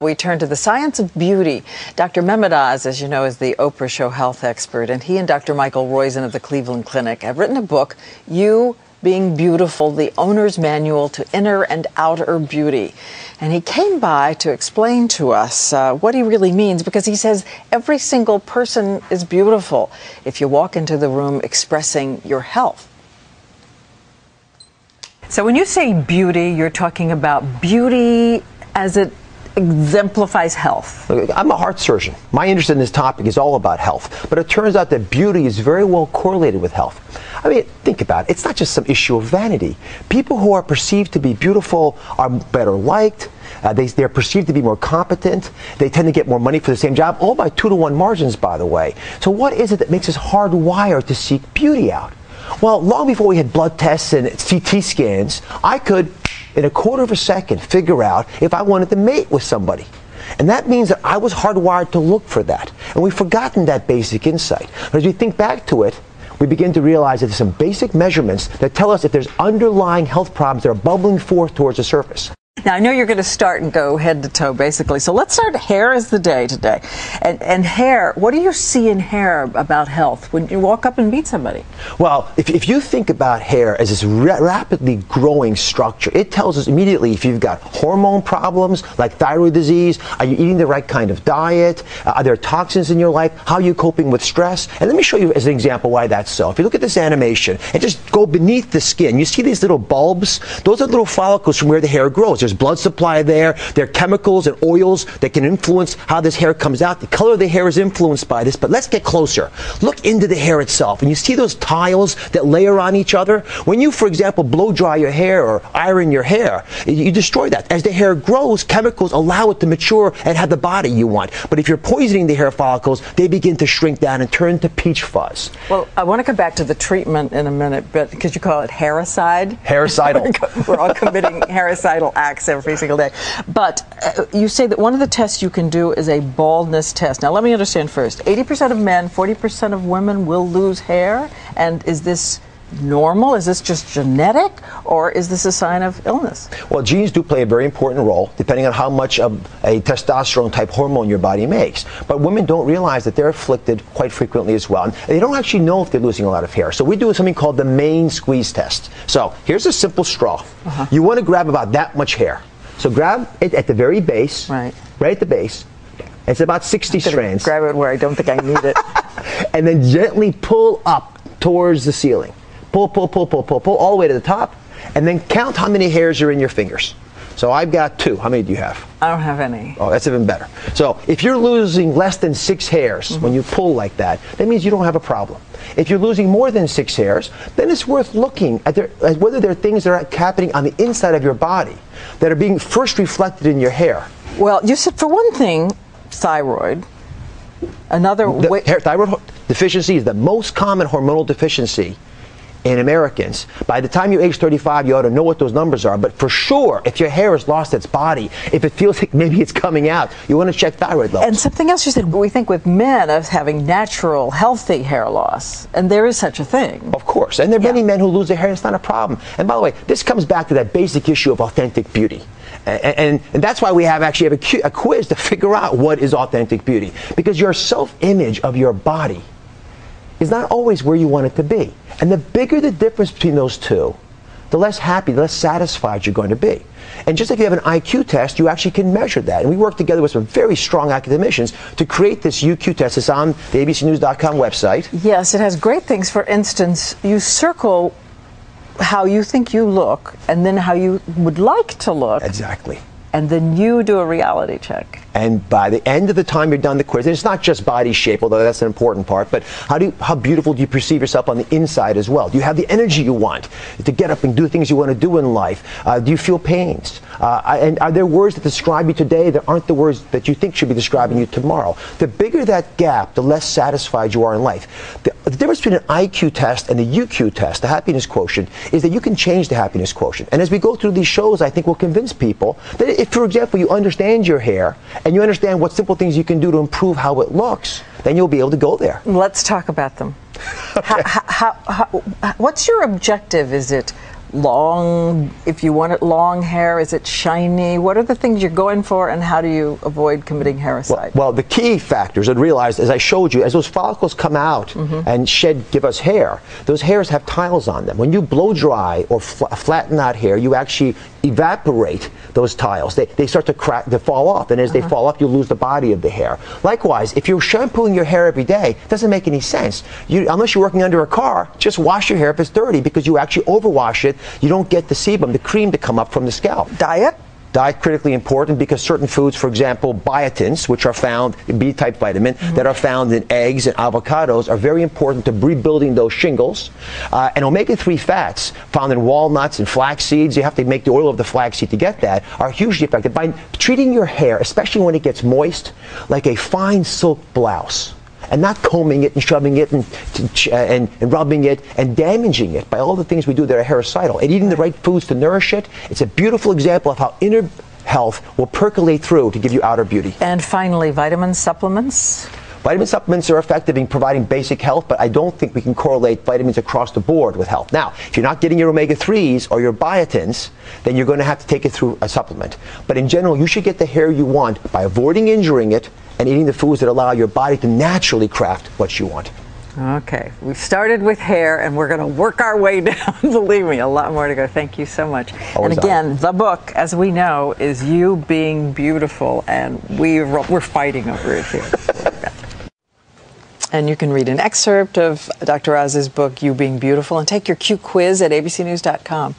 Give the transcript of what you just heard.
We turn to the science of beauty. Dr. Mehmet Oz, as you know, is the Oprah show health expert, and he and Dr. Michael Roizen of the Cleveland Clinic have written a book, You Being Beautiful, the Owner's Manual to Inner and Outer Beauty. And he came by to explain to us what he really means, because he says every single person is beautiful if you walk into the room expressing your health. So when you say beauty, you're talking about beauty as it exemplifies health. I'm a heart surgeon. My interest in this topic is all about health. But it turns out that beauty is very well correlated with health. I mean, think about it. It's not just some issue of vanity. People who are perceived to be beautiful are better liked. They're perceived to be more competent. They tend to get more money for the same job, all by 2-to-1 margins, by the way. So what is it that makes us hardwired to seek beauty out? Well, long before we had blood tests and CT scans, I could, in a quarter of a second, figure out if I wanted to mate with somebody. And that means that I was hardwired to look for that. And we've forgotten that basic insight. But as we think back to it, we begin to realize that there's some basic measurements that tell us if there's underlying health problems that are bubbling forth towards the surface. Now, I know you're going to start and go head to toe, basically. So let's start. Hair is the day today. And hair, what do you see in hair about health when you walk up and meet somebody? Well, if you think about hair as this rapidly growing structure, it tells us immediately if you've got hormone problems like thyroid disease, are you eating the right kind of diet, are there toxins in your life, how are you coping with stress? And let me show you as an example why that's so. If you look at this animation and just go beneath the skin, you see these little bulbs? Those are little follicles from where the hair grows. There's blood supply there. There are chemicals and oils that can influence how this hair comes out. The color of the hair is influenced by this, but let's get closer. Look into the hair itself, and you see those tiles that layer on each other? When you, for example, blow dry your hair or iron your hair, you destroy that. As the hair grows, chemicals allow it to mature and have the body you want. But if you're poisoning the hair follicles, they begin to shrink down and turn to peach fuzz. Well, I want to come back to the treatment in a minute, but because you call it hairicide. Hairicidal. We're all committing hairicidal acts every single day. But you say that one of the tests you can do is a baldness test. Now, let me understand first. 80% of men, 40% of women will lose hair. And is this normal? Is this just genetic? Or is this a sign of illness? Well, genes do play a very important role, depending on how much of a testosterone-type hormone your body makes. But women don't realize that they're afflicted quite frequently as well. And they don't actually know if they're losing a lot of hair. So we do something called the main squeeze test. So here's a simple straw. You want to grab about that much hair. So grab it at the very base, right at the base. It's about 60 strands. Grab it where I don't think I need it. And then gently pull up towards the ceiling. Pull, pull, pull, pull, pull, pull, all the way to the top. And then count how many hairs are in your fingers. So I've got 2. How many do you have? I don't have any. Oh, that's even better. So if you're losing less than 6 hairs when you pull like that, that means you don't have a problem. If you're losing more than 6 hairs, then it's worth looking at whether there are things that are happening on the inside of your body that are being first reflected in your hair. Well, you said, for one thing, thyroid. Another thyroid deficiency is the most common hormonal deficiency in Americans. By the time you're age 35, you ought to know what those numbers are. But for sure, if your hair has lost its body, if it feels like maybe it's coming out, you want to check thyroid levels. And something else you said, we think with men of having natural, healthy hair loss. And there is such a thing. Of course. And there are many men who lose their hair, and it's not a problem. And by the way, this comes back to that basic issue of authentic beauty. And that's why we actually have a quiz to figure out what is authentic beauty. Because your self-image of your body is not always where you want it to be. And the bigger the difference between those two, the less happy, the less satisfied you're going to be. And just like you have an IQ test, you actually can measure that. And we work together with some very strong academicians to create this UQ test. It's on the abcnews.com website. Yes, it has great things. For instance, you circle how you think you look and then how you would like to look. Exactly. And then you do a reality check. And by the end of the time you're done the quiz, and it's not just body shape, although that's an important part, but how beautiful do you perceive yourself on the inside as well? Do you have the energy you want to get up and do things you want to do in life? Do you feel pains? And are there words that describe you today that aren't the words that you think should be describing you tomorrow? The bigger that gap, the less satisfied you are in life. The difference between an IQ test and the UQ test, the happiness quotient, is that you can change the happiness quotient. And as we go through these shows, I think we'll convince people that if, for example, you understand your hair and you understand what simple things you can do to improve how it looks, then you'll be able to go there. Let's talk about them. Okay. What's your objective? Is it long, if you want it long hair? Is it shiny? What are the things you're going for, and how do you avoid committing hairicide? Well, the key factors I'd realized, as I showed you, as those follicles come out and give us hair, those hairs have tiles on them. When you blow dry or flatten out hair, you actually evaporate those tiles. They start to crack, to fall off, and as they fall off, you lose the body of the hair. Likewise, if you're shampooing your hair every day, it doesn't make any sense. Unless you're working under a car, just wash your hair if it's dirty, because you actually overwash it. You don't get the sebum, the cream, to come up from the scalp. Diet? Diet critically important, because certain foods, for example, biotins, which are found in B-type vitamin, that are found in eggs and avocados, are very important to rebuilding those shingles. And omega-3 fats found in walnuts and flax seeds, you have to make the oil of the flaxseed to get that, are hugely effective by treating your hair, especially when it gets moist, like a fine silk blouse. And not combing it and shoving it and rubbing it and damaging it by all the things we do that are hairicidal. And eating the right foods to nourish it. It's a beautiful example of how inner health will percolate through to give you outer beauty. And finally, vitamin supplements? Vitamin supplements are effective in providing basic health, but I don't think we can correlate vitamins across the board with health. Now, if you're not getting your omega-3s or your biotins, then you're going to have to take it through a supplement. But in general, you should get the hair you want by avoiding injuring it and eating the foods that allow your body to naturally craft what you want. Okay, we've started with hair, and we're going to work our way down. Believe me, a lot more to go. Thank you so much. Always. And again, the book, as we know, is You Being Beautiful, and we're fighting over it here. And you can read an excerpt of Dr. Oz's book, You Being Beautiful, and take your Q quiz at abcnews.com.